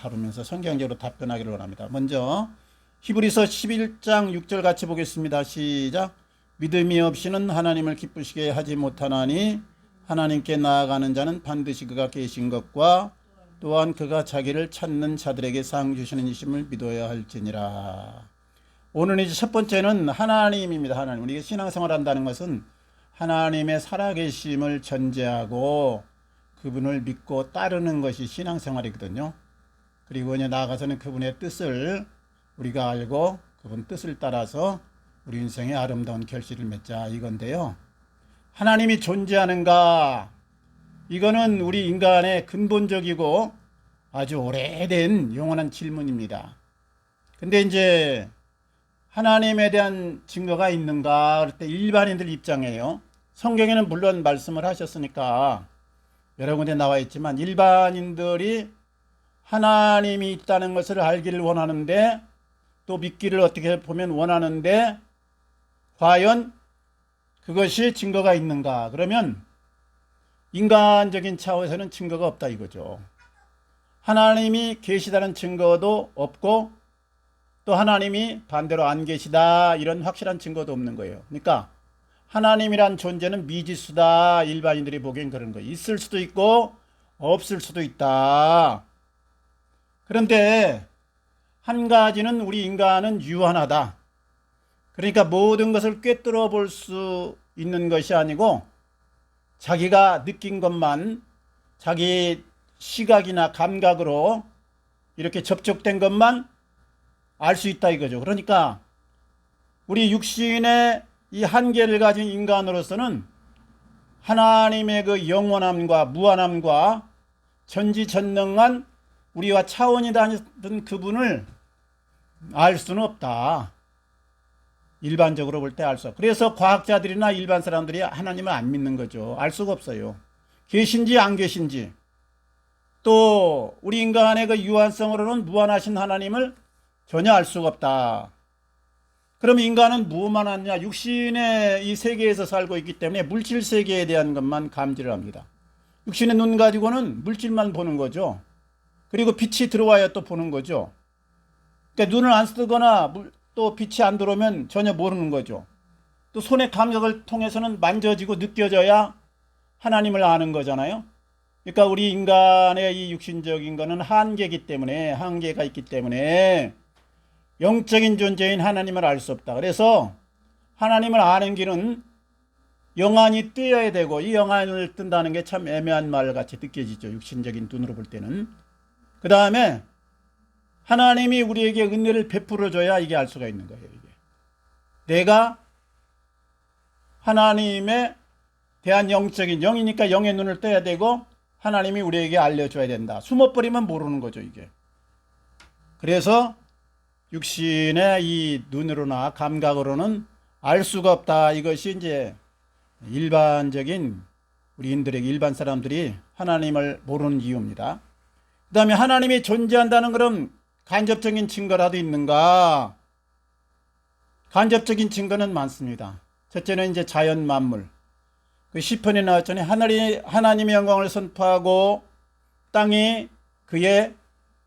다루면서 성경적으로 답변하기를 원합니다. 먼저 히브리서 11장 6절 같이 보겠습니다. 시작. 믿음이 없이는 하나님을 기쁘시게 하지 못하나니 하나님께 나아가는 자는 반드시 그가 계신 것과 또한 그가 자기를 찾는 자들에게 상 주시는 이심을 믿어야 할지니라. 오늘 이제 첫 번째는 하나님입니다. 하나님. 우리가 신앙생활 한다는 것은 하나님의 살아계심을 전제하고 그분을 믿고 따르는 것이 신앙생활이거든요. 그리고 이제 나아가서는 그분의 뜻을 우리가 알고 그분 뜻을 따라서 우리 인생의 아름다운 결실을 맺자 이건데요. 하나님이 존재하는가? 이거는 우리 인간의 근본적이고 아주 오래된 영원한 질문입니다. 근데 이제 하나님에 대한 증거가 있는가? 그럴 때 일반인들 입장이에요. 성경에는 물론 말씀을 하셨으니까 여러 군데 나와 있지만 일반인들이 하나님이 있다는 것을 알기를 원하는데 또 믿기를 어떻게 보면 원하는데 과연 그것이 증거가 있는가? 그러면 인간적인 차원에서는 증거가 없다 이거죠. 하나님이 계시다는 증거도 없고 또 하나님이 반대로 안 계시다 이런 확실한 증거도 없는 거예요. 그러니까 하나님이란 존재는 미지수다. 일반인들이 보기엔 그런 거예요. 있을 수도 있고 없을 수도 있다. 그런데 한 가지는 우리 인간은 유한하다. 그러니까 모든 것을 꿰뚫어 볼 수 있는 것이 아니고 자기가 느낀 것만 자기 시각이나 감각으로 이렇게 접촉된 것만 알 수 있다 이거죠. 그러니까 우리 육신의 이 한계를 가진 인간으로서는 하나님의 그 영원함과 무한함과 전지전능한 우리와 차원이 다른 그분을 알 수는 없다. 일반적으로 볼 때 알 수 없다. 그래서 과학자들이나 일반 사람들이 하나님을 안 믿는 거죠. 알 수가 없어요. 계신지 안 계신지. 또 우리 인간의 그 유한성으로는 무한하신 하나님을 전혀 알 수가 없다. 그럼 인간은 무엇만 하느냐? 육신의 이 세계에서 살고 있기 때문에 물질 세계에 대한 것만 감지를 합니다. 육신의 눈 가지고는 물질만 보는 거죠. 그리고 빛이 들어와야 또 보는 거죠. 그러니까 눈을 안 쓰거나 또 빛이 안 들어오면 전혀 모르는 거죠. 또 손의 감각을 통해서는 만져지고 느껴져야 하나님을 아는 거잖아요. 그러니까 우리 인간의 이 육신적인 거는 한계가 있기 때문에 영적인 존재인 하나님을 알 수 없다. 그래서 하나님을 아는 길은 영안이 뜨여야 되고 이 영안을 뜬다는 게 참 애매한 말 같이 느껴지죠. 육신적인 눈으로 볼 때는. 그 다음에 하나님이 우리에게 은혜를 베풀어줘야 이게 알 수가 있는 거예요. 이게. 내가 하나님에 대한 영적인 영이니까 영의 눈을 떠야 되고 하나님이 우리에게 알려줘야 된다. 숨어버리면 모르는 거죠. 이게. 그래서 육신의 이 눈으로나 감각으로는 알 수가 없다. 이것이 이제 일반적인 우리인들에게 일반 사람들이 하나님을 모르는 이유입니다. 그 다음에 하나님이 존재한다는 그런 간접적인 증거라도 있는가? 간접적인 증거는 많습니다. 첫째는 이제 자연 만물. 그 시편에 나왔잖아요. 하늘이 하나님의 영광을 선포하고 땅이 그의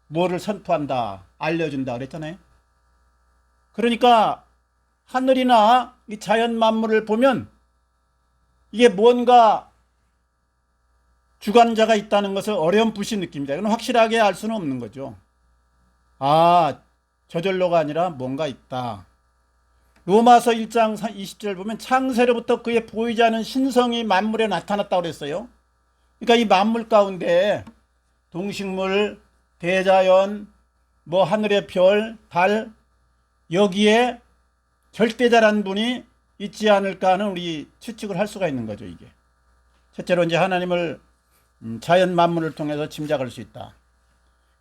뭐를 선포한다. 알려준다. 그랬잖아요. 그러니까 하늘이나 이 자연 만물을 보면 이게 뭔가 주관자가 있다는 것을 어렴풋이 느낍니다. 이건 확실하게 알 수는 없는 거죠. 아, 저절로가 아니라 뭔가 있다. 로마서 1장 20절 보면 창세로부터 그의 보이지 않은 신성이 만물에 나타났다고 그랬어요. 그러니까 이 만물 가운데 동식물, 대자연, 뭐 하늘의 별, 달 여기에 절대자란 분이 있지 않을까 하는 우리 추측을 할 수가 있는 거죠. 이게 첫째로 이제 하나님을 자연 만물을 통해서 짐작할 수 있다.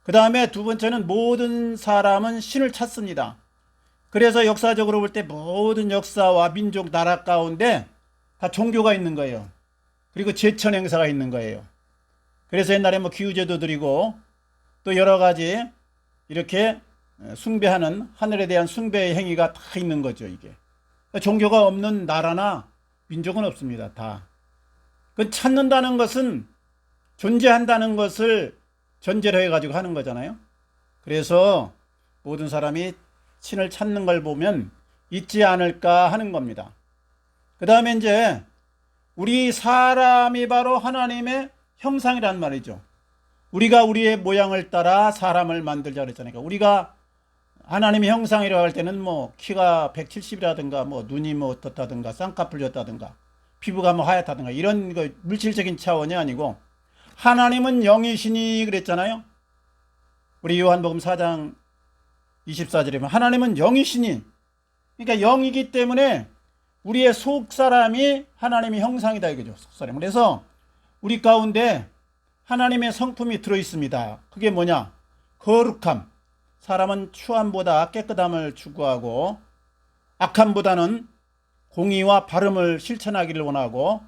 그 다음에 두 번째는 모든 사람은 신을 찾습니다. 그래서 역사적으로 볼 때 모든 역사와 민족, 나라 가운데 다 종교가 있는 거예요. 그리고 제천 행사가 있는 거예요. 그래서 옛날에 뭐 기우제도 드리고 또 여러 가지 이렇게 숭배하는 하늘에 대한 숭배의 행위가 다 있는 거죠. 이게 종교가 없는 나라나 민족은 없습니다. 다. 그 찾는다는 것은 존재한다는 것을 전제로 해가지고 하는 거잖아요. 그래서 모든 사람이 신을 찾는 걸 보면 있지 않을까 하는 겁니다. 그 다음에 이제 우리 사람이 바로 하나님의 형상이란 말이죠. 우리가 우리의 모양을 따라 사람을 만들자 그랬잖아요. 우리가 하나님의 형상이라고 할 때는 뭐 키가 170이라든가 뭐 눈이 뭐 어떻다든가 쌍꺼풀이었다든가 피부가 뭐 하얗다든가 이런 거 물질적인 차원이 아니고 하나님은 영이시니 그랬잖아요. 우리 요한복음 4장 24절에 보면 하나님은 영이시니, 그러니까 영이기 때문에 우리의 속사람이 하나님의 형상이다 이거죠. 속사람. 그래서 우리 가운데 하나님의 성품이 들어있습니다. 그게 뭐냐? 거룩함. 사람은 추함보다 깨끗함을 추구하고 악함보다는 공의와 바름을 실천하기를 원하고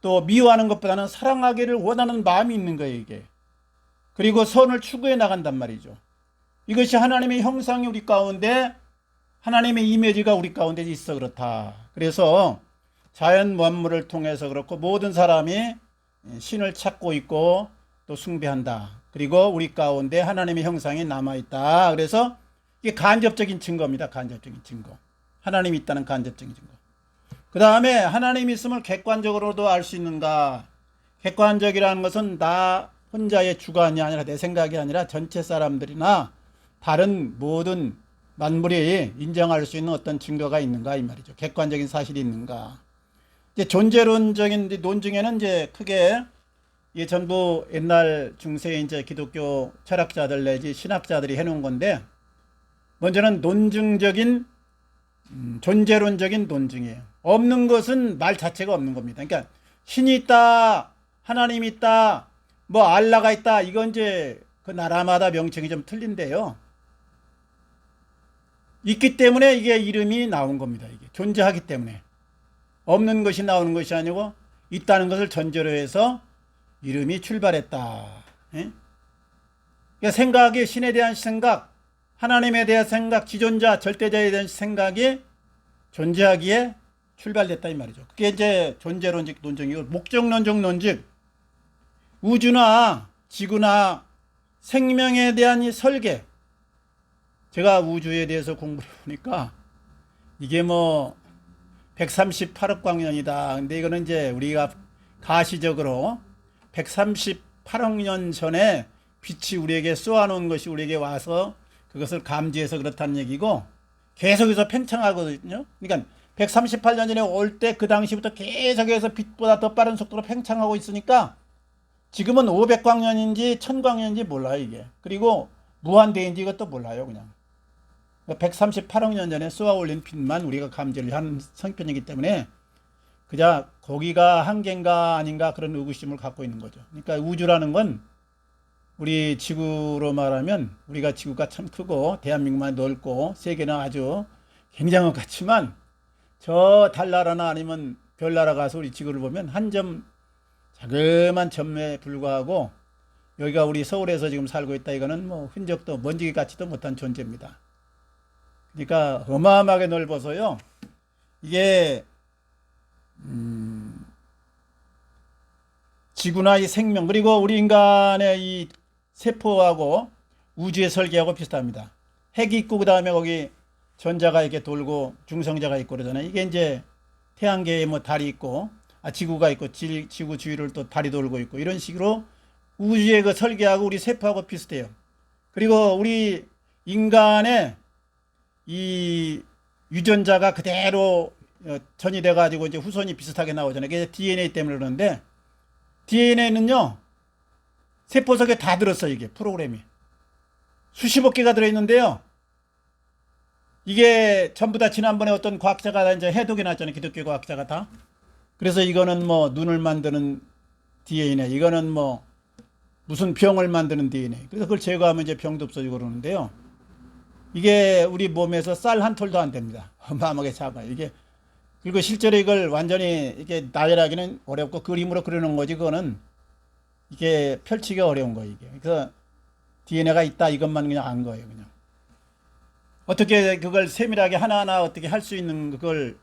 또 미워하는 것보다는 사랑하기를 원하는 마음이 있는 거예요, 이게. 그리고 선을 추구해 나간단 말이죠. 이것이 하나님의 형상이 우리 가운데, 하나님의 이미지가 우리 가운데 있어 그렇다. 그래서 자연 만물을 통해서 그렇고 모든 사람이 신을 찾고 있고 또 숭배한다. 그리고 우리 가운데 하나님의 형상이 남아있다. 그래서 이게 간접적인 증거입니다. 간접적인 증거. 하나님이 있다는 간접적인 증거. 그 다음에 하나님이 있음을 객관적으로도 알 수 있는가? 객관적이라는 것은 나 혼자의 주관이 아니라 내 생각이 아니라 전체 사람들이나 다른 모든 만물이 인정할 수 있는 어떤 증거가 있는가 이 말이죠. 객관적인 사실이 있는가. 이제 존재론적인 논증에는 이제 크게 이게 전부 옛날 중세 이제 기독교 철학자들 내지 신학자들이 해놓은 건데, 먼저는 논증적인 존재론적인 논증이에요. 없는 것은 말 자체가 없는 겁니다. 그러니까 신이 있다, 하나님이 있다, 뭐 알라가 있다, 이건 이제 그 나라마다 명칭이 좀 틀린데요. 있기 때문에 이게 이름이 나온 겁니다. 이게 존재하기 때문에. 없는 것이 나오는 것이 아니고 있다는 것을 전제로 해서 이름이 출발했다. 예? 그러니까 생각이, 신에 대한 생각, 하나님에 대한 생각, 지존자, 절대자에 대한 생각이 존재하기에 출발됐다 이 말이죠. 그게 이제 존재론적 논증이고, 목적론적 논증, 우주나 지구나 생명에 대한 이 설계. 제가 우주에 대해서 공부를 해보니까 이게 뭐 138억 광년이다. 근데 이거는 이제 우리가 가시적으로 138억 년 전에 빛이 우리에게 쏘아놓은 것이 우리에게 와서 그것을 감지해서 그렇다는 얘기고, 계속해서 팽창하거든요. 그러니까 138년 전에 올 때 그 당시부터 계속해서 빛보다 더 빠른 속도로 팽창하고 있으니까 지금은 500광년인지 1000광년인지 몰라요 이게. 그리고 무한대인지 이것도 몰라요 그냥. 138억 년 전에 쏘아 올린 빛만 우리가 감지를 하는 성편이기 때문에 그냥 거기가 한계인가 아닌가 그런 의구심을 갖고 있는 거죠. 그러니까 우주라는 건 우리 지구로 말하면 우리가 지구가 참 크고 대한민국만 넓고 세계는 아주 굉장한 것 같지만 저 달나라나 아니면 별나라 가서 우리 지구를 보면 한 점 자그만 점에 불과하고 여기가 우리 서울에서 지금 살고 있다 이거는 뭐 흔적도 먼지 같지도 못한 존재입니다. 그러니까 어마어마하게 넓어서요. 이게 지구나 이 생명 그리고 우리 인간의 이 세포하고 우주의 설계하고 비슷합니다. 핵이 있고 그 다음에 거기 전자가 이렇게 돌고 중성자가 있고 그러잖아요. 이게 이제 태양계에 뭐 달이 있고 지구가 있고 지구 주위를 또 달이 돌고 있고 이런 식으로 우주의 그 설계하고 우리 세포하고 비슷해요. 그리고 우리 인간의 이 유전자가 그대로 전이돼 가지고 이제 후손이 비슷하게 나오잖아요. 그게 DNA 때문에 그러는데 DNA는요 세포 속에 다 들었어요. 이게 프로그램이 수십억 개가 들어있는데요. 이게 전부 다 지난번에 어떤 과학자가 이제 해독해 놨잖아요. 기독교 과학자가 다. 그래서 이거는 뭐 눈을 만드는 DNA, 이거는 뭐 무슨 병을 만드는 DNA. 그래서 그걸 제거하면 이제 병도 없어지고 그러는데요. 이게 우리 몸에서 쌀 한 톨도 안 됩니다. 어마어마하게 작아요. 이게 그리고 실제로 이걸 완전히 이게 나열하기는 어렵고 그림으로 그리는 거지 그거는 이게 펼치기가 어려운 거예요. 이게. 그래서 DNA가 있다 이것만 그냥 안 거예요. 그냥. 어떻게 그걸 세밀하게 하나하나 어떻게 할 수 있는 그걸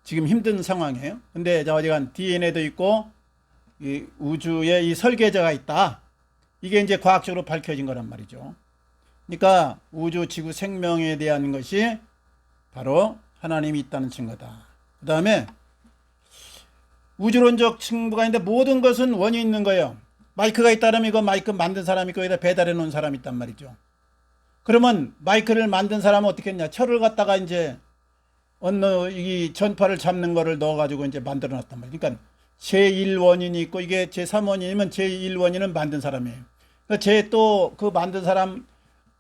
지금 힘든 상황이에요. 근데 어지간 DNA도 있고 이 우주에 이 설계자가 있다. 이게 이제 과학적으로 밝혀진 거란 말이죠. 그러니까 우주, 지구, 생명에 대한 것이 바로 하나님이 있다는 증거다. 그 다음에 우주론적 증거가 있는데 모든 것은 원이 있는 거예요. 마이크가 있다면 이거 마이크 만든 사람이 있고 여기다 배달해 놓은 사람이 있단 말이죠. 그러면 마이크를 만든 사람은 어떻게 했냐? 철을 갖다가 이제 어느 이 전파를 잡는 거를 넣어가지고 이제 만들어 놨단 말이에요. 그러니까 제1원인이 있고 이게 제3원인이면 제1원인은 만든 사람이에요. 제 또 그 만든 사람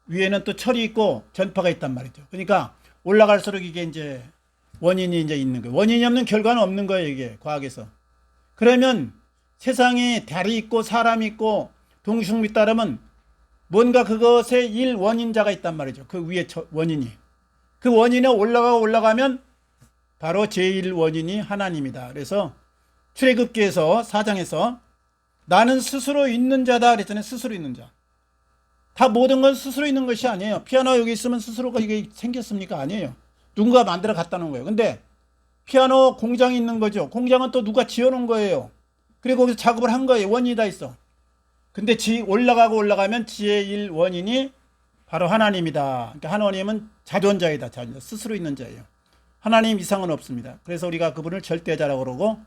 위에는 또 철이 있고 전파가 있단 말이죠. 그러니까 올라갈수록 이게 이제 원인이 이제 있는 거예요. 원인이 없는 결과는 없는 거예요, 이게 과학에서. 그러면 세상에 달이 있고 사람이 있고 동식물이 따르면 뭔가 그것의 일원인자가 있단 말이죠. 그 위에 원인이. 그 원인에 올라가면 바로 제1원인이 하나님이다. 그래서 출애굽기에서 4장에서 나는 스스로 있는 자다 그랬잖아요. 스스로 있는 자. 다 모든 건 스스로 있는 것이 아니에요. 피아노 여기 있으면 스스로가 이게 생겼습니까? 아니에요. 누군가 만들어 갖다 놓은 거예요. 근데 피아노 공장이 있는 거죠. 공장은 또 누가 지어놓은 거예요. 그리고 거기서 작업을 한 거예요. 원인이 다 있어. 근데 올라가면 지혜일 원인이 바로 하나님이다. 그러니까 하나님은 자존자이다. 자존자. 스스로 있는 자예요. 하나님 이상은 없습니다. 그래서 우리가 그분을 절대자라고 그러고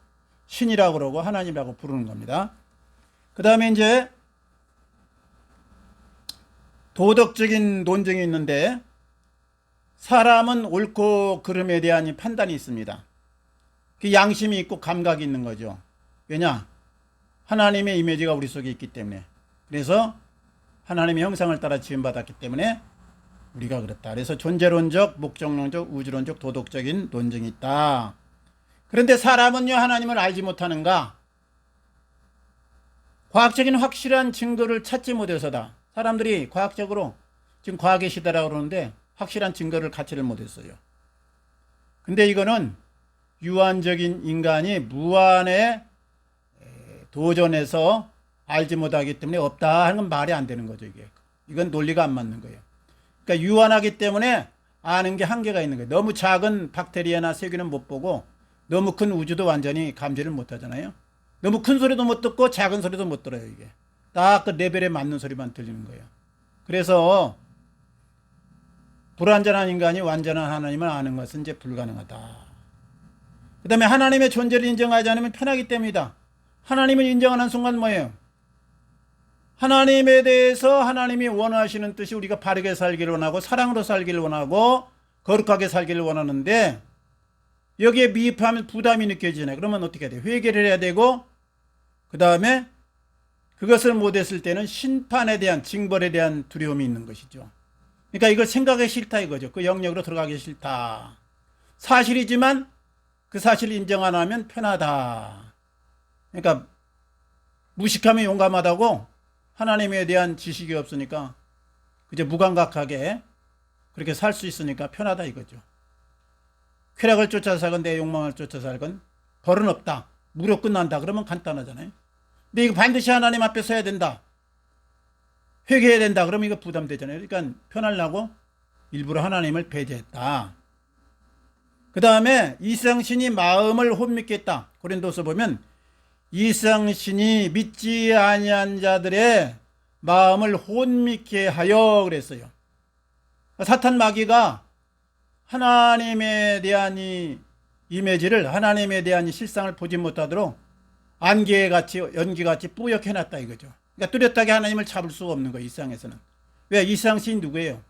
신이라고 그러고 하나님이라고 부르는 겁니다. 그 다음에 이제 도덕적인 논쟁이 있는데 사람은 옳고 그름에 대한 판단이 있습니다. 그 양심이 있고 감각이 있는 거죠. 왜냐? 하나님의 이미지가 우리 속에 있기 때문에. 그래서 하나님의 형상을 따라 지음받았기 때문에 우리가 그렇다. 그래서 존재론적, 목적론적, 우주론적, 도덕적인 논쟁이 있다. 그런데 사람은요 하나님을 알지 못하는가? 과학적인 확실한 증거를 찾지 못해서다. 사람들이 과학적으로 지금 과학의 시대라고 그러는데 확실한 증거를 갖지를 못했어요. 근데 이거는 유한적인 인간이 무한의 도전해서 알지 못하기 때문에 없다 하는 건 말이 안 되는 거죠. 이건 논리가 안 맞는 거예요. 그러니까 유한하기 때문에 아는 게 한계가 있는 거예요. 너무 작은 박테리아나 세균은 못 보고 너무 큰 우주도 완전히 감지를 못 하잖아요. 너무 큰 소리도 못 듣고 작은 소리도 못 들어요. 이게 딱 그 레벨에 맞는 소리만 들리는 거예요. 그래서 불완전한 인간이 완전한 하나님을 아는 것은 이제 불가능하다. 그 다음에 하나님의 존재를 인정하지 않으면 편하기 때문이다. 하나님을 인정하는 순간 뭐예요? 하나님에 대해서 하나님이 원하시는 뜻이 우리가 바르게 살기를 원하고 사랑으로 살기를 원하고 거룩하게 살기를 원하는데 여기에 미입하면 부담이 느껴지잖아요. 그러면 어떻게 해야 돼요? 회개를 해야 되고 그 다음에 그것을 못했을 때는 심판에 대한 징벌에 대한 두려움이 있는 것이죠. 그러니까 이걸 생각하기 싫다 이거죠. 그 영역으로 들어가기 싫다. 사실이지만 그 사실을 인정 안 하면 편하다. 그러니까 무식하면 용감하다고 하나님에 대한 지식이 없으니까 그저 무감각하게 그렇게 살 수 있으니까 편하다 이거죠. 쾌락을 쫓아 살건 내 욕망을 쫓아 살건 벌은 없다. 무료 끝난다. 그러면 간단하잖아요. 근데 이거 반드시 하나님 앞에 서야 된다. 회개해야 된다. 그러면 이거 부담되잖아요. 그러니까 편하려고 일부러 하나님을 배제했다. 그 다음에 이상신이 마음을 혼미케 했다. 고린도서 보면 이상신이 믿지 아니한 자들의 마음을 혼미케 하여 그랬어요. 사탄 마귀가 하나님에 대한 이 이미지를 하나님에 대한 이 실상을 보지 못하도록 안개같이 연기같이 뿌옇게 해놨다 이거죠. 그러니까 뚜렷하게 하나님을 잡을 수가 없는 거예요. 이 세상에서는. 왜? 이상신이 누구예요?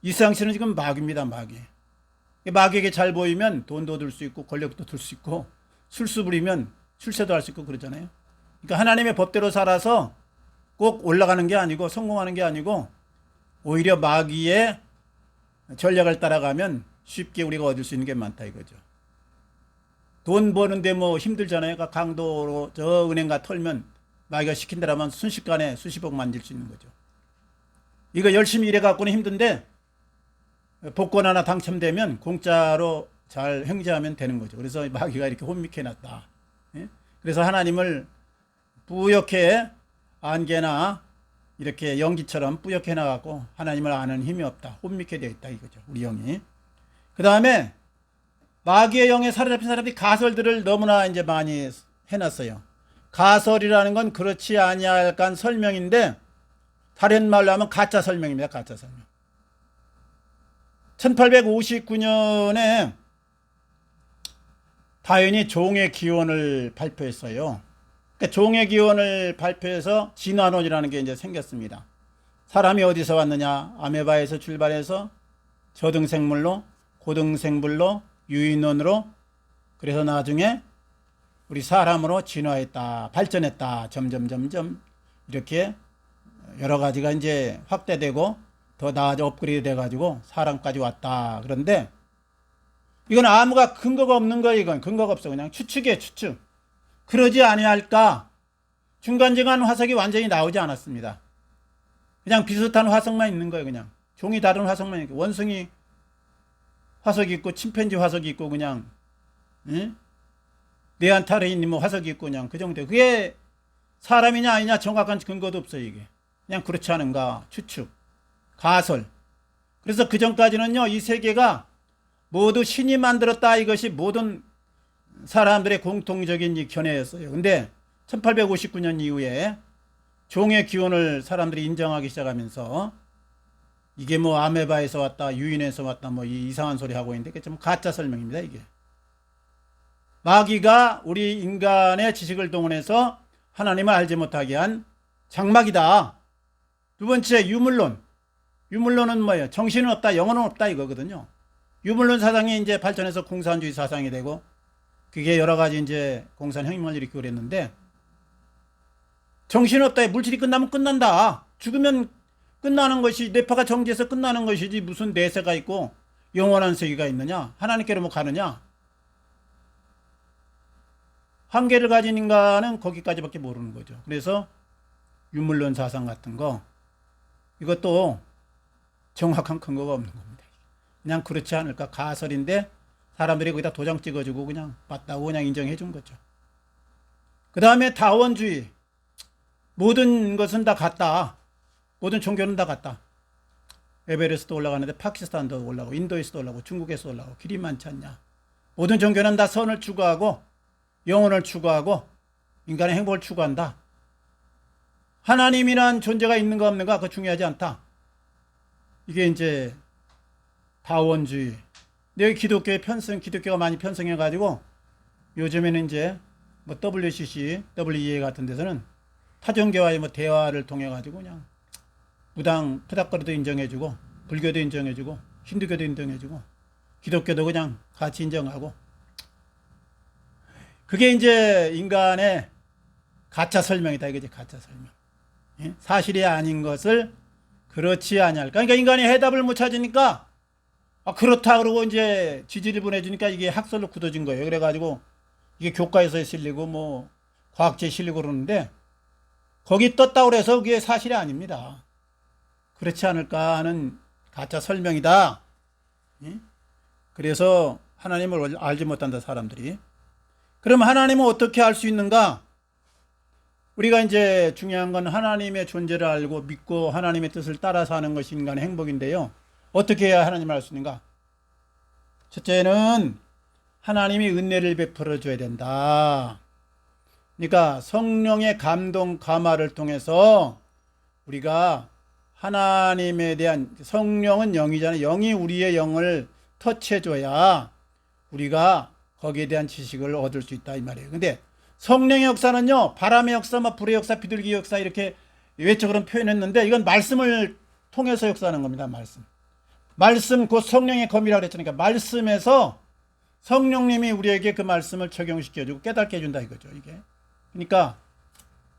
이상신은 지금 마귀입니다. 마귀. 마귀에게 잘 보이면 돈도 얻을 수 있고 권력도 얻을 수 있고 술수 부리면 출세도 할 수 있고 그러잖아요. 그러니까 하나님의 법대로 살아서 꼭 올라가는 게 아니고 성공하는 게 아니고 오히려 마귀의 전략을 따라가면 쉽게 우리가 얻을 수 있는 게 많다 이거죠. 돈 버는데 뭐 힘들잖아요. 그러니까 강도로 저 은행가 털면 마귀가 시킨 대로만 순식간에 수십억 만질 수 있는 거죠. 이거 열심히 일해 갖고는 힘든데 복권 하나 당첨되면 공짜로 잘 행제하면 되는 거죠. 그래서 마귀가 이렇게 혼미케 해놨다. 그래서 하나님을 뿌옇게 안개나 이렇게 연기처럼 뿌옇게 해놔갖고 하나님을 아는 힘이 없다. 혼미케 되어 있다 이거죠. 우리 영이. 그 다음에 마귀의 영에 사로잡힌 사람들이 가설들을 너무나 이제 많이 해놨어요. 가설이라는 건 그렇지 아니할까 설명인데 다른 말로 하면 가짜 설명입니다. 가짜 설명. 1859년에 다윈이 종의 기원을 발표했어요. 그러니까 종의 기원을 발표해서 진화론이라는 게 이제 생겼습니다. 사람이 어디서 왔느냐? 아메바에서 출발해서 저등생물로, 고등생물로, 유인원으로, 그래서 나중에 우리 사람으로 진화했다, 발전했다, 점점 이렇게 여러 가지가 이제 확대되고 더 나아져 업그레이드 돼가지고 사람까지 왔다. 그런데 이건 아무가 근거가 없는 거예요. 이건 근거가 없어. 그냥 추측이에요. 추측. 그러지 아니할까? 중간중간 화석이 완전히 나오지 않았습니다. 그냥 비슷한 화석만 있는 거예요. 그냥 종이 다른 화석만 있고, 원숭이 화석이 있고 침팬지 화석이 있고 그냥 네안타르인 뭐 화석이 있고 그냥 그 정도. 그게 사람이냐 아니냐 정확한 근거도 없어요. 이게 그냥 그렇지 않은가 추측, 가설. 그래서 그 전까지는요, 이 세계가 모두 신이 만들었다, 이것이 모든 사람들의 공통적인 이 견해였어요. 근데 1859년 이후에 종의 기원을 사람들이 인정하기 시작하면서 이게 뭐 아메바에서 왔다, 유인에서 왔다, 뭐 이상한 소리 하고 있는데 그게 좀 가짜 설명입니다. 이게 마귀가 우리 인간의 지식을 동원해서 하나님을 알지 못하게 한 장막이다. 두 번째, 유물론. 유물론은 뭐예요? 정신은 없다, 영혼은 없다, 이거거든요. 유물론 사상이 이제 발전해서 공산주의 사상이 되고, 그게 여러 가지 이제 공산혁명을 일으키고 그랬는데, 정신은 없다, 물질이 끝나면 끝난다. 죽으면 끝나는 것이, 뇌파가 정지해서 끝나는 것이지 무슨 내세가 있고 영원한 세계가 있느냐? 하나님께로 뭐 가느냐? 한계를 가진 인간은 거기까지밖에 모르는 거죠. 그래서 유물론 사상 같은 거, 이것도 정확한 근거가 없는 겁니다. 그냥 그렇지 않을까, 가설인데 사람들이 거기다 도장 찍어주고 그냥 맞다고 그냥 인정해 준 거죠. 그 다음에 다원주의. 모든 것은 다 같다. 모든 종교는 다 같다. 에베레스트도 올라가는데 파키스탄도 올라가고 인도에서도 올라가고 중국에서도 올라가고 길이 많지 않냐. 모든 종교는 다 선을 추구하고 영혼을 추구하고 인간의 행복을 추구한다. 하나님이란 존재가 있는가 없는가 그거 중요하지 않다. 이게 이제 다원주의. 근데 여기 기독교가 많이 편성해가지고 요즘에는 이제 뭐 WCC, WEA 같은 데서는 타종교와의 뭐 대화를 통해가지고 그냥 무당 푸닥거리도 인정해주고, 불교도 인정해주고, 힌두교도 인정해주고, 기독교도 그냥 같이 인정하고. 그게 이제 인간의 가짜 설명이다. 이거지, 가짜 설명. 예? 사실이 아닌 것을 그렇지 아니할까. 그러니까 인간이 해답을 못 찾으니까, 그렇다 그러고 이제 지지를 보내주니까 이게 학설로 굳어진 거예요. 그래가지고 이게 교과에서 실리고 뭐 과학지에 실리고 그러는데, 거기 떴다고 해서 그게 사실이 아닙니다. 그렇지 않을까 하는 가짜 설명이다. 그래서 하나님을 알지 못한다, 사람들이. 그럼 하나님은 어떻게 알 수 있는가? 우리가 이제 중요한 건 하나님의 존재를 알고 믿고 하나님의 뜻을 따라서 하는 것이 인간의 행복인데요. 어떻게 해야 하나님을 알 수 있는가? 첫째는 하나님이 은혜를 베풀어 줘야 된다. 그러니까 성령의 감동, 감화를 통해서 우리가 하나님에 대한, 성령은 영이잖아요. 영이 우리의 영을 터치해줘야 우리가 거기에 대한 지식을 얻을 수 있다, 이 말이에요. 근데 성령의 역사는요, 바람의 역사, 불의 역사, 비둘기 역사 이렇게 외적으로 표현했는데, 이건 말씀을 통해서 역사하는 겁니다. 말씀 곧 성령의 검이라고 그랬잖아요. 그러니까 말씀에서 성령님이 우리에게 그 말씀을 적용시켜주고 깨닫게 해준다, 이거죠. 이게. 그러니까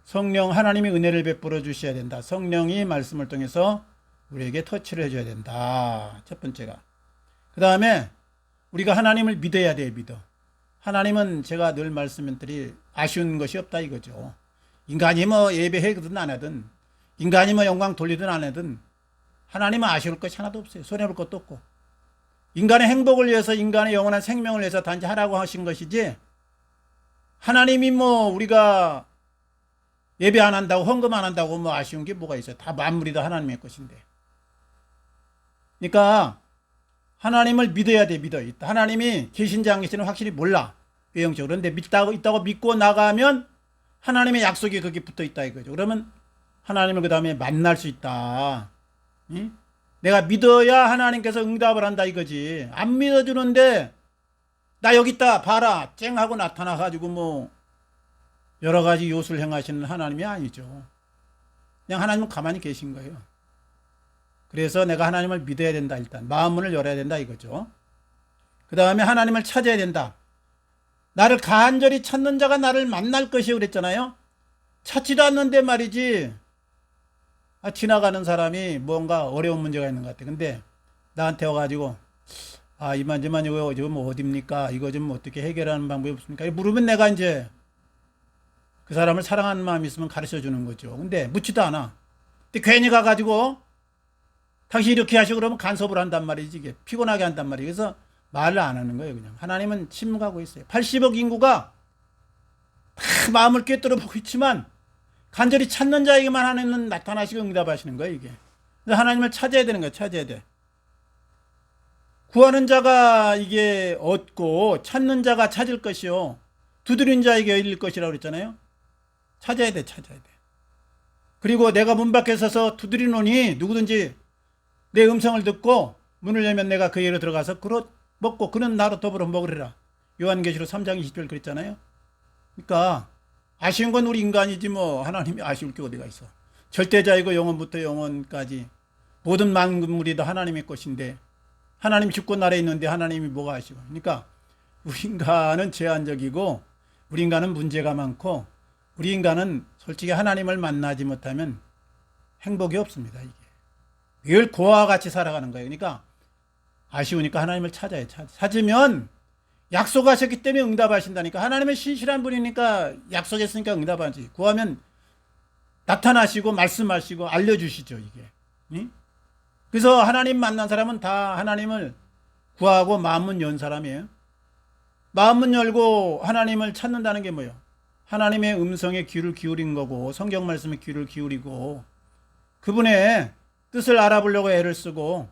성령, 하나님이 은혜를 베풀어 주셔야 된다. 성령이 말씀을 통해서 우리에게 터치를 해줘야 된다. 첫 번째가. 그 다음에 우리가 하나님을 믿어야 돼요. 믿어. 하나님은 제가 늘 말씀드리 아쉬운 것이 없다, 이거죠. 인간이 뭐 예배하든 안 하든, 인간이 뭐 영광 돌리든 안 하든 하나님은 아쉬울 것이 하나도 없어요. 손해볼 것도 없고. 인간의 행복을 위해서, 인간의 영원한 생명을 위해서 단지 하라고 하신 것이지, 하나님이 뭐 우리가 예배 안 한다고, 헌금 안 한다고 뭐 아쉬운 게 뭐가 있어요. 다 만물이 다 하나님의 것인데. 그러니까 하나님을 믿어야 돼. 믿어. 하나님이 계신지 안 계신지는 확실히 몰라, 외형적으로. 그런데 있다고 믿고 나가면 하나님의 약속이 거기 붙어 있다, 이거죠. 그러면 하나님을 그 다음에 만날 수 있다. 응? 내가 믿어야 하나님께서 응답을 한다 이거지. 안 믿어주는데 나 여기 있다 봐라 쨍 하고 나타나가지고 뭐 여러 가지 요술을 행하시는 하나님이 아니죠. 그냥 하나님은 가만히 계신 거예요. 그래서 내가 하나님을 믿어야 된다. 일단 마음 문을 열어야 된다 이거죠. 그 다음에 하나님을 찾아야 된다. 나를 간절히 찾는 자가 나를 만날 것이요 그랬잖아요. 찾지도 않는데 말이지. 지나가는 사람이 뭔가 어려운 문제가 있는 것 같아. 근데 나한테 와가지고 이만저만 이거 뭐 어딥니까? 이거 좀 어떻게 해결하는 방법이 없습니까? 물으면 내가 이제 그 사람을 사랑하는 마음이 있으면 가르쳐 주는 거죠. 근데 묻지도 않아. 근데 괜히 가가지고 당신 이렇게 하시고 그러면 간섭을 한단 말이지. 이게 피곤하게 한단 말이에요. 그래서 말을 안 하는 거예요. 그냥 하나님은 침묵하고 있어요. 80억 인구가 다 마음을 꿰뚫어 보고 있지만 간절히 찾는 자에게만 하나님은 나타나시고 응답하시는 거예요. 이게. 그래서 하나님을 찾아야 되는 거예요. 찾아야 돼. 구하는 자가 이게 얻고 찾는 자가 찾을 것이요 두드린 자에게 열릴 것이라고 그랬잖아요. 찾아야 돼. 찾아야 돼. 그리고 내가 문 밖에 서서 두드리노니 누구든지 내 음성을 듣고 문을 열면 내가 그 예로 들어가서 그릇 먹고 그는 나로 더불어 먹으리라. 요한계시록 3장 20절 그랬잖아요. 그러니까 아쉬운 건 우리 인간이지 뭐 하나님이 아쉬울 게 어디가 있어. 절대자이고 영원부터 영원까지 모든 만물이 다 하나님의 것인데 하나님 주권 아래 있는데 하나님이 뭐가 아쉬워. 그러니까 우리 인간은 제한적이고 우리 인간은 문제가 많고 우리 인간은 솔직히 하나님을 만나지 못하면 행복이 없습니다. 이게 늘 고아와 같이 살아가는 거예요. 그러니까 아쉬우니까 하나님을 찾아요. 찾으면 약속하셨기 때문에 응답하신다니까. 하나님은 신실한 분이니까 약속했으니까 응답하지. 구하면 나타나시고 말씀하시고 알려주시죠. 이게. 응? 그래서 하나님 만난 사람은 다 하나님을 구하고 마음문 연 사람이에요. 마음문 열고 하나님을 찾는다는 게 뭐예요? 하나님의 음성에 귀를 기울인 거고 성경 말씀에 귀를 기울이고 그분의 뜻을 알아보려고 애를 쓰고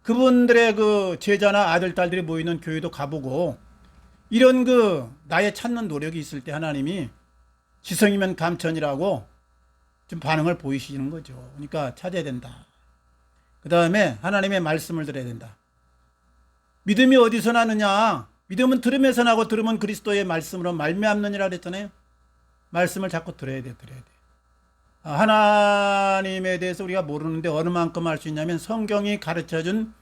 그분들의 그 제자나 아들, 딸들이 모이는 교회도 가보고 이런 그 나의 찾는 노력이 있을 때 하나님이 지성이면 감천이라고 좀 반응을 보이시는 거죠. 그러니까 찾아야 된다. 그 다음에 하나님의 말씀을 들어야 된다. 믿음이 어디서 나느냐? 믿음은 들음에서 나고 들음은 그리스도의 말씀으로 말미암느니라 그랬잖아요. 말씀을 자꾸 들어야 돼. 하나님에 대해서 우리가 모르는데 어느 만큼 알 수 있냐면 성경이 가르쳐준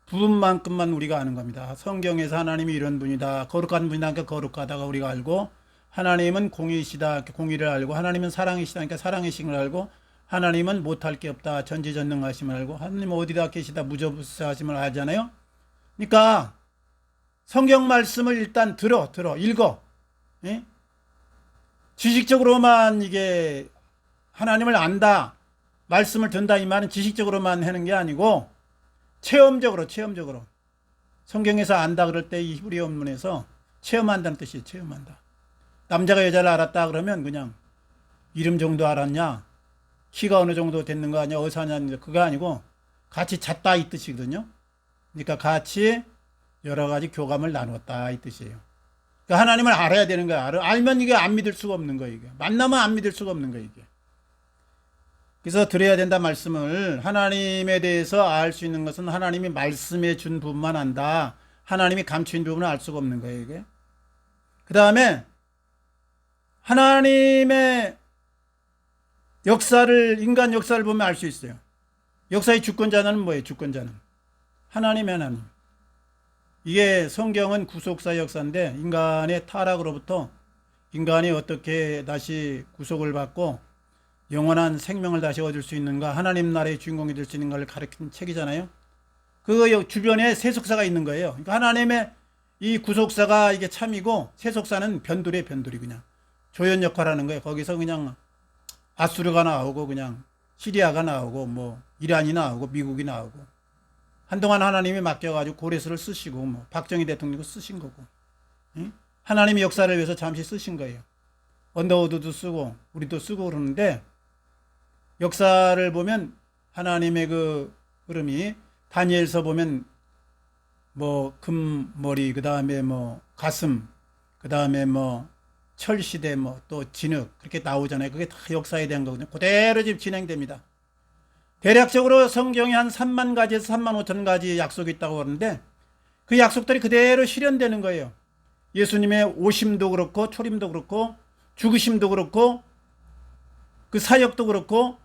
부분만큼만 우리가 아는 겁니다. 성경에서 하나님이 이런 분이다. 거룩한 분이다. 거룩하다가 우리가 알고 하나님은 공의시다. 공의를 알고 하나님은 사랑이시다. 그러니까 사랑이신 걸 알고 하나님은 못할 게 없다. 전지전능하심을 알고 하나님은 어디다 계시다. 무저부사하심을 알잖아요. 그러니까 성경 말씀을 일단 들어 읽어. 예? 지식적으로만 이게 하나님을 안다. 말씀을 듣는다. 이 말은 지식적으로만 하는 게 아니고 체험적으로 성경에서 안다 그럴 때 이 히브리어 원문에서 체험한다는 뜻이에요. 체험한다. 남자가 여자를 알았다 그러면 그냥 이름 정도 알았냐, 키가 어느 정도 됐는 거 아니야, 어디서 하냐, 그거 아니고 같이 잤다 이 뜻이거든요. 그러니까 같이 여러 가지 교감을 나눴다 이 뜻이에요. 그러니까 하나님을 알아야 되는 거야. 알면 이게 안 믿을 수가 없는 거예요. 이게 만나면 안 믿을 수가 없는 거예요. 이게. 그래서 들어야 된다 말씀을. 하나님에 대해서 알 수 있는 것은 하나님이 말씀해 준 부분만 안다. 하나님이 감추인 부분은 알 수가 없는 거예요. 이게. 그 다음에 하나님의 역사를, 인간 역사를 보면 알 수 있어요. 역사의 주권자는 뭐예요? 주권자는 하나님. 이게 성경은 구속사 역사인데 인간의 타락으로부터 인간이 어떻게 다시 구속을 받고 영원한 생명을 다시 얻을 수 있는가, 하나님 나라의 주인공이 될 수 있는가를 가르치는 책이잖아요. 그 주변에 세속사가 있는 거예요. 그러니까 하나님의 이 구속사가 이게 참이고 세속사는 변두리 그냥 조연 역할을 하는 거예요. 거기서 그냥 아수르가 나오고 그냥 시리아가 나오고 뭐 이란이 나오고 미국이 나오고 한동안 하나님이 맡겨가지고 고레스를 쓰시고 뭐 박정희 대통령도 쓰신 거고, 응? 하나님의 역사를 위해서 잠시 쓰신 거예요. 언더우드도 쓰고 우리도 쓰고 그러는데 역사를 보면 하나님의 그 흐름이 다니엘서 보면 뭐 금머리, 그 다음에 뭐 가슴, 그 다음에 뭐 철시대 뭐 또 진흙 그렇게 나오잖아요. 그게 다 역사에 대한 거거든요. 그대로 지금 진행됩니다. 대략적으로 성경에 한 3만 가지에서 3만 5천 가지 약속이 있다고 그러는데 그 약속들이 그대로 실현되는 거예요. 예수님의 오심도 그렇고 초림도 그렇고 죽으심도 그렇고 그 사역도 그렇고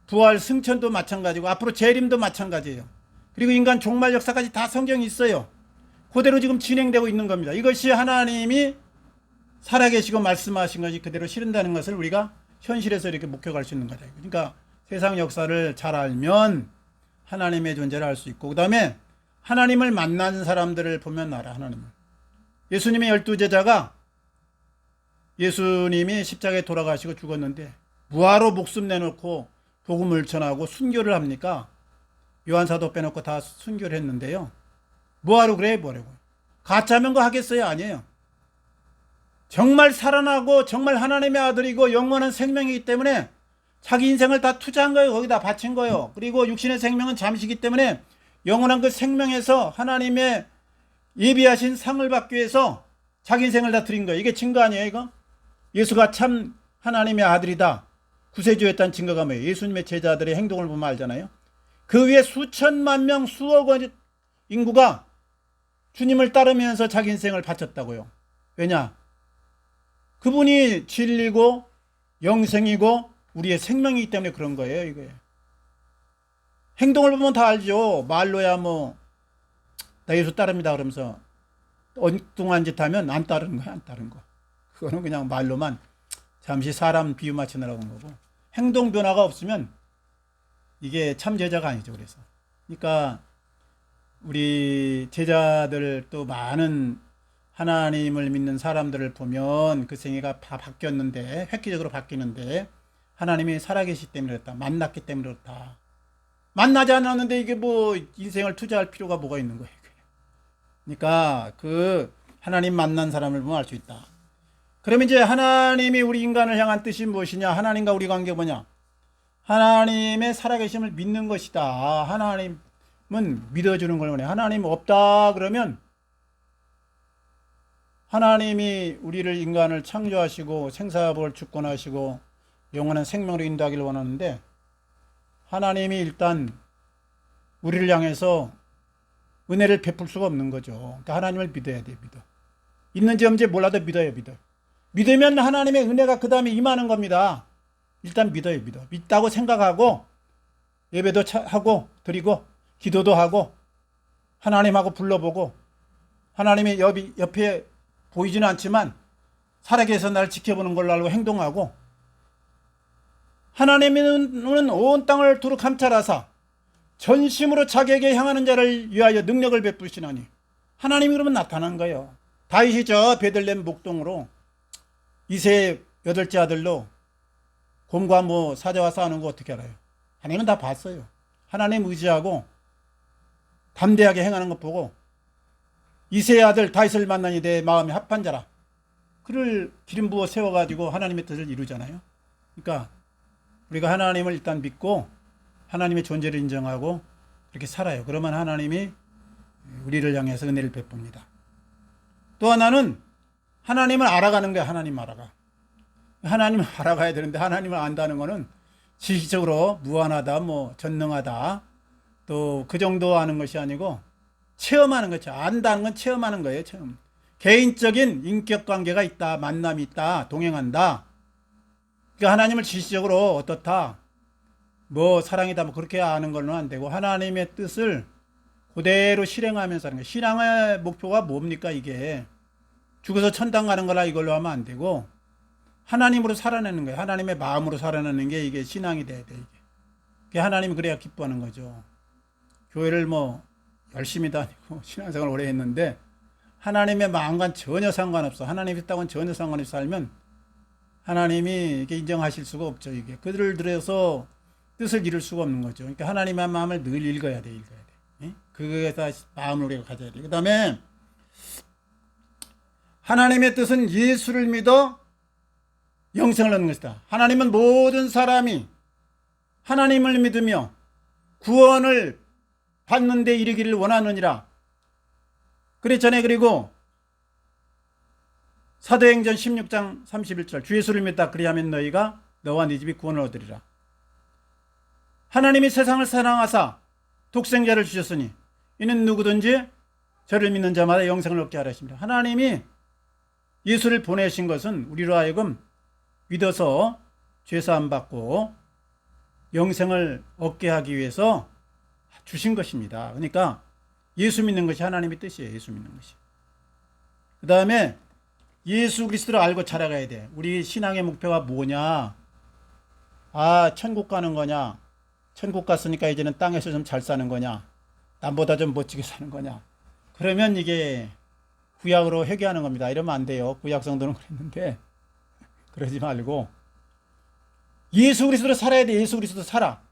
부활 승천도 마찬가지고 앞으로 재림도 마찬가지예요. 그리고 인간 종말 역사까지 다 성경이 있어요. 그대로 지금 진행되고 있는 겁니다. 이것이 하나님이 살아계시고 말씀하신 것이 그대로 실현되는 것을 우리가 현실에서 이렇게 목격할 수 있는 거죠. 그러니까 세상 역사를 잘 알면 하나님의 존재를 알 수 있고 그 다음에 하나님을 만난 사람들을 보면 알아. 하나님을. 예수님의 12제자가 예수님이 십자가에 돌아가시고 죽었는데 무하로 목숨 내놓고 복음을 전하고 순교를 합니까? 요한사도 빼놓고 다 순교를 했는데요. 뭐하러 그래? 뭐라고? 가짜면 거 하겠어요? 아니에요. 정말 살아나고 정말 하나님의 아들이고 영원한 생명이기 때문에 자기 인생을 다 투자한 거예요. 거기다 바친 거예요. 그리고 육신의 생명은 잠시기 때문에 영원한 그 생명에서 하나님의 예비하신 상을 받기 위해서 자기 인생을 다 드린 거예요. 이게 증거 아니에요, 이거? 예수가 참 하나님의 아들이다. 구세주였다는 증거가 뭐예요? 예수님의 제자들의 행동을 보면 알잖아요. 그 위에 수천만 명, 수억 원 인구가 주님을 따르면서 자기 인생을 바쳤다고요. 왜냐? 그분이 진리고 영생이고 우리의 생명이기 때문에 그런 거예요, 이거예요. 행동을 보면 다 알죠. 말로야 뭐 나 예수 따릅니다 그러면서 엉뚱한 짓 하면 안 따르는 거야, 안 따르는 거. 그거는 그냥 말로만 잠시 사람 비유 맞추느라고 한 거고 행동 변화가 없으면 이게 참 제자가 아니죠. 그래서 그러니까 우리 제자들 또 많은 하나님을 믿는 사람들을 보면 그 생애가 다 바뀌었는데 획기적으로 바뀌는데 하나님이 살아계시기 때문에 그렇다. 만났기 때문에 그렇다. 만나지 않았는데 이게 뭐 인생을 투자할 필요가 뭐가 있는 거예요. 그러니까 그 하나님 만난 사람을 보면 알 수 있다. 그러면 이제 하나님이 우리 인간을 향한 뜻이 무엇이냐? 하나님과 우리 관계 뭐냐? 하나님의 살아계심을 믿는 것이다. 하나님은 믿어주는 걸 원해. 하나님 없다 그러면 하나님이 우리를 인간을 창조하시고 생사복을 주권하시고 영원한 생명으로 인도하기를 원하는데 하나님이 일단 우리를 향해서 은혜를 베풀 수가 없는 거죠. 그러니까 하나님을 믿어야 돼요. 믿어. 있는지 없는지 몰라도 믿어요. 믿어. 믿으면 하나님의 은혜가 그 다음에 임하는 겁니다. 일단 믿어요. 믿어. 믿다고 생각하고 예배도 하고 드리고 기도도 하고 하나님하고 불러보고 하나님의 옆에 보이지는 않지만 살아계셔서 나를 지켜보는 걸로 알고 행동하고 하나님은 온 땅을 두루 감찰하사 전심으로 자기에게 향하는 자를 위하여 능력을 베푸시나니 하나님이 그러면 나타난 거예요. 다윗이 저 베들레헴 목동으로 이세 8째 아들로 곰과 뭐 사자와 싸우는 거 어떻게 알아요? 하나님은 다 봤어요. 하나님 의지하고 담대하게 행하는 것 보고 이세의 아들 다윗을 만나니 내 마음이 합한 자라. 그를 기름 부어 세워가지고 하나님의 뜻을 이루잖아요. 그러니까 우리가 하나님을 일단 믿고 하나님의 존재를 인정하고 그렇게 살아요. 그러면 하나님이 우리를 향해서 은혜를 베풉니다. 또 하나는 하나님을 알아가는 거야. 하나님 알아가. 하나님을 알아가야 되는데 하나님을 안다는 거는 지식적으로 무한하다, 뭐 전능하다, 또 그 정도 아는 것이 아니고 체험하는 거죠. 안다는 건 체험하는 거예요. 체험. 개인적인 인격관계가 있다, 만남이 있다, 동행한다. 그러니까 하나님을 지식적으로 어떻다, 뭐 사랑이다, 뭐 그렇게 아는 걸로는 안 되고 하나님의 뜻을 그대로 실행하면서 하는 거예요. 신앙의 목표가 뭡니까? 이게 죽어서 천당 가는 거라 이걸로 하면 안 되고 하나님으로 살아내는 거예요. 하나님의 마음으로 살아내는 게 이게 신앙이 돼야 돼. 이게 하나님이 그래야 기뻐하는 거죠. 교회를 뭐 열심히 다니고 신앙생활 오래 했는데 하나님의 마음과는 전혀 상관없어. 하나님이 있다고는 전혀 상관없이 살면 하나님이 이게 인정하실 수가 없죠. 이게 그들을 들여서 뜻을 이룰 수가 없는 거죠. 그러니까 하나님의 마음을 늘 읽어야 돼. 읽어야 돼. 그거에다 마음을 우리가 가져야 돼. 그 다음에 하나님의 뜻은 예수를 믿어 영생을 얻는 것이다. 하나님은 모든 사람이 하나님을 믿으며 구원을 받는 데 이르기를 원하느니라 그랬잖아요. 그리고 사도행전 16장 31절 주 예수를 믿다 그리하면 너희가 너와 네 집이 구원을 얻으리라. 하나님이 세상을 사랑하사 독생자를 주셨으니 이는 누구든지 저를 믿는 자마다 영생을 얻게 하려 하십니다. 하나님이 예수를 보내신 것은 우리로 하여금 믿어서 죄사함 받고 영생을 얻게 하기 위해서 주신 것입니다. 그러니까 예수 믿는 것이 하나님의 뜻이에요. 예수 믿는 것이. 그 다음에 예수 그리스도를 알고 자라가야 돼. 우리 신앙의 목표가 뭐냐? 천국 가는 거냐? 천국 갔으니까 이제는 땅에서 좀 잘 사는 거냐? 남보다 좀 멋지게 사는 거냐? 그러면 이게 구약으로 회개하는 겁니다. 이러면 안 돼요. 구약 성도는 그랬는데 그러지 말고 예수 그리스도로 살아야 돼. 예수 그리스도 살아.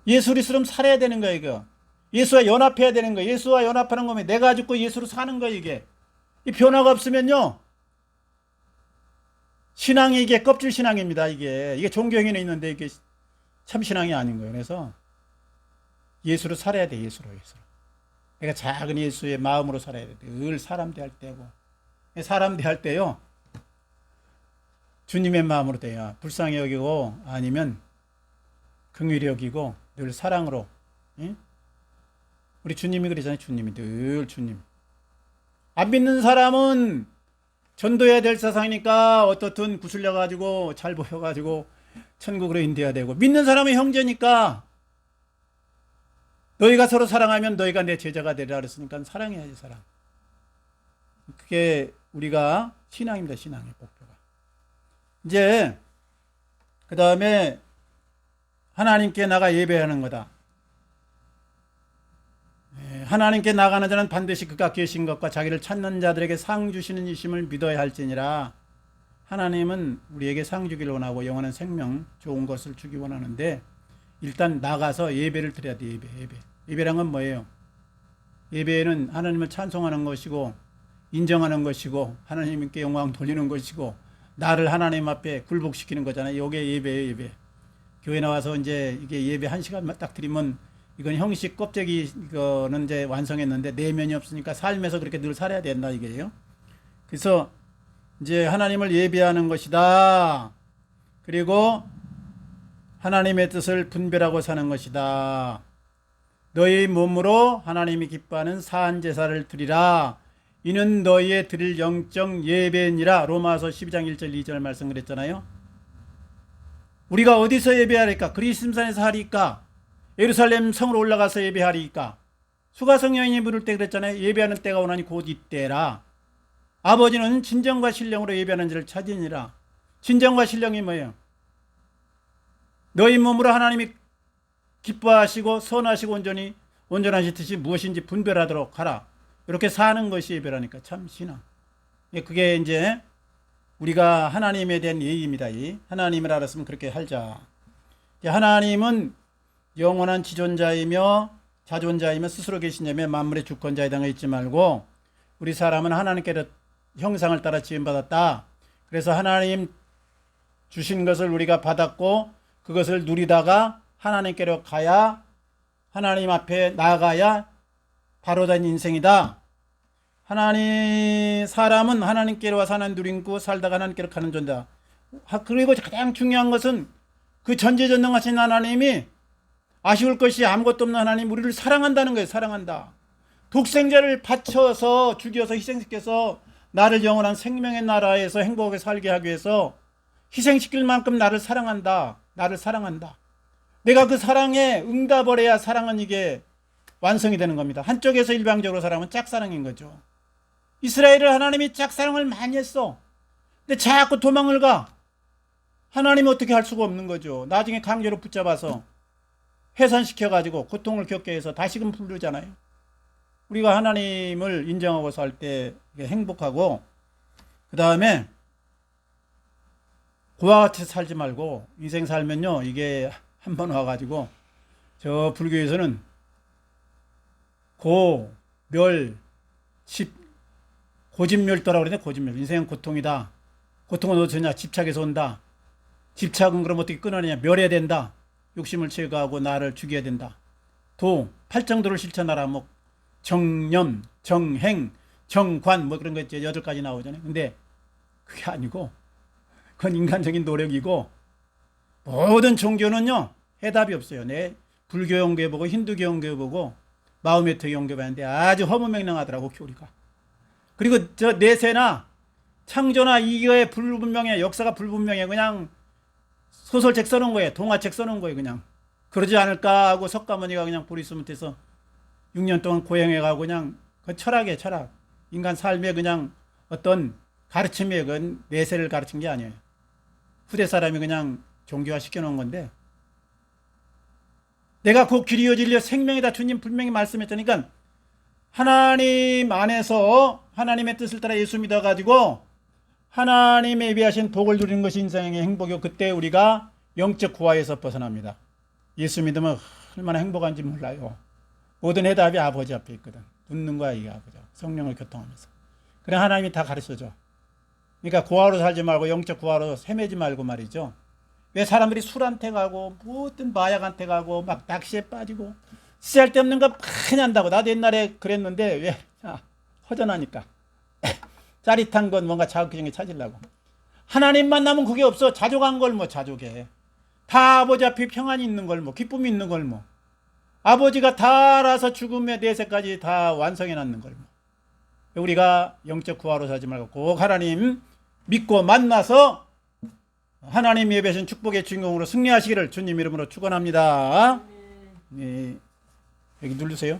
예수 그리스도로 살아야 되는 거야 이거. 예수와 연합해야 되는 거야. 예수와 연합하는 거면 내가 죽고 예수로 사는 거야 이게. 이 변화가 없으면요. 신앙이 이게 껍질 신앙입니다. 이게 종교행위는 있는데 이게 참 신앙이 아닌 거예요. 그래서 예수로 살아야 돼. 예수로. 내가 작은 예수의 마음으로 살아야 돼. 늘 사람 대할 때고. 사람 대할 때요. 주님의 마음으로 돼야 불쌍히 여기고 아니면 긍휼히 여기고 늘 사랑으로. 응? 우리 주님이 그러잖아요. 주님이 늘 주님. 안 믿는 사람은 전도해야 될 세상이니까 어떻든 구슬려가지고 잘 보여가지고 천국으로 인도해야 되고, 믿는 사람은 형제니까 너희가 서로 사랑하면 너희가 내 제자가 되리라 그랬으니까 사랑해야지. 사랑. 그게 우리가 신앙입니다. 신앙의 목표가. 이제 그 다음에 하나님께 나가 예배하는 거다. 하나님께 나가는 자는 반드시 그가 계신 것과 자기를 찾는 자들에게 상 주시는 이심을 믿어야 할지니라. 하나님은 우리에게 상 주기를 원하고 영원한 생명, 좋은 것을 주기 원하는데 일단 나가서 예배를 드려야 돼. 예배란 건 뭐예요? 예배는 하나님을 찬송하는 것이고 인정하는 것이고 하나님께 영광 돌리는 것이고 나를 하나님 앞에 굴복시키는 거잖아요. 이게 예배예요. 예배. 교회 나와서 이제 이게 예배 1시간만 딱 드리면 이건 형식 껍데기 이거는 이제 완성했는데 내면이 없으니까 삶에서 그렇게 늘 살아야 된다 이게요. 그래서 이제 하나님을 예배하는 것이다. 그리고 하나님의 뜻을 분별하고 사는 것이다. 너희 몸으로 하나님이 기뻐하는 사한 제사를 드리라. 이는 너희의 드릴 영적 예배니라. 로마서 12장 1절 2절 말씀 그랬잖아요. 우리가 어디서 예배하리까? 그리심산에서 하리까? 예루살렘 성으로 올라가서 예배하리까? 수가성 여인이 부를 때 그랬잖아요. 예배하는 때가 오나니 곧 이때라. 아버지는 진정과 신령으로 예배하는 자를 찾으니라. 진정과 신령이 뭐예요? 너희 몸으로 하나님이 기뻐하시고 선하시고 온전하시듯이 무엇인지 분별하도록 하라. 이렇게 사는 것이 예배라니까. 참 신앙. 그게 이제 우리가 하나님에 대한 예의입니다. 하나님을 알았으면 그렇게 살자. 하나님은 영원한 지존자이며 자존자이며 스스로 계신 자며 만물의 주권자에 당해 있지 말고 우리 사람은 하나님께 형상을 따라 지음받았다. 그래서 하나님 주신 것을 우리가 받았고 그것을 누리다가 하나님께로 가야 하나님 앞에 나아가야 바로 된 인생이다. 사람은 하나님께로 와서 하나님 누리고 살다가 하나님께로 가는 존재다. 그리고 가장 중요한 것은 그 전지전능하신 하나님이 아쉬울 것이 아무것도 없는 하나님 우리를 사랑한다는 거예요. 사랑한다. 독생자를 바쳐서 죽여서 희생시켜서 나를 영원한 생명의 나라에서 행복하게 살게 하기 위해서 희생시킬 만큼 나를 사랑한다. 나를 사랑한다. 내가 그 사랑에 응답을 해야 사랑은 이게 완성이 되는 겁니다. 한쪽에서 일방적으로 사랑은 짝사랑인 거죠. 이스라엘을 하나님이 짝사랑을 많이 했어. 근데 자꾸 도망을 가. 하나님이 어떻게 할 수가 없는 거죠. 나중에 강제로 붙잡아서 해산시켜가지고 고통을 겪게 해서 다시금 부르잖아요. 우리가 하나님을 인정하고 살 때 행복하고, 그 다음에 그와 같이 살지 말고 인생 살면요 이게 한 번 와가지고 저 불교에서는 고집멸도라고 그러는데 고집멸. 인생은 고통이다. 고통은 어디서 오냐? 집착에서 온다. 집착은 그럼 어떻게 끊어내냐? 멸해야 된다. 욕심을 제거하고 나를 죽여야 된다. 팔정도를 실천하라. 뭐 정념, 정행, 정관 뭐 그런 거 있죠. 8가지 나오잖아요. 근데 그게 아니고 그건 인간적인 노력이고 모든 종교는요 해답이 없어요. 내 불교 연구해보고 힌두교 연구해보고 마호메트 연구해봤는데 아주 허무맹랑하더라고 교리가. 그리고 저 내세나 창조나 이거의 불분명해. 역사가 불분명해. 그냥 소설책 써놓은 거예요. 동화책 써놓은 거예요. 그냥 그러지 않을까 하고 석가모니가 그냥 보리스못해서 6년 동안 고행해가고 그냥 그 철학이에요. 철학. 인간 삶의 그냥 어떤 가르침의 그 내세를 가르친 게 아니에요. 후대 사람이 그냥 종교화 시켜놓은 건데 내가 곧 길이 이어질려 생명이다 주님 분명히 말씀했으니까 하나님 안에서 하나님의 뜻을 따라 예수 믿어가지고 하나님의 예비하신 복을 누리는 것이 인생의 행복이고 그때 우리가 영적 구화에서 벗어납니다. 예수 믿으면 얼마나 행복한지 몰라요. 모든 해답이 아버지 앞에 있거든. 웃는 거야 이게 아버지. 성령을 교통하면서. 그래 하나님이 다 가르쳐줘. 그러니까 구화로 살지 말고 영적 구화로 헤매지 말고 말이죠. 왜 사람들이 술한테 가고 모든 마약한테 가고 막 낚시에 빠지고 쓸데없는 거 많이 한다고. 나도 옛날에 그랬는데 왜 허전하니까 짜릿한 건 뭔가 자극적인 게 찾으려고. 하나님 만나면 그게 없어. 자족한 걸 뭐 자족해. 다 아버지 앞에 평안이 있는 걸 뭐 기쁨이 있는 걸 뭐 아버지가 다 알아서 죽음의 내세까지 다 완성해 놨는 걸 뭐. 우리가 영적 구화로 살지 말고 꼭 하나님 믿고 만나서 하나님 예배신 축복의 주인공으로 승리하시기를 주님 이름으로 축원합니다. 네. 여기 누르세요.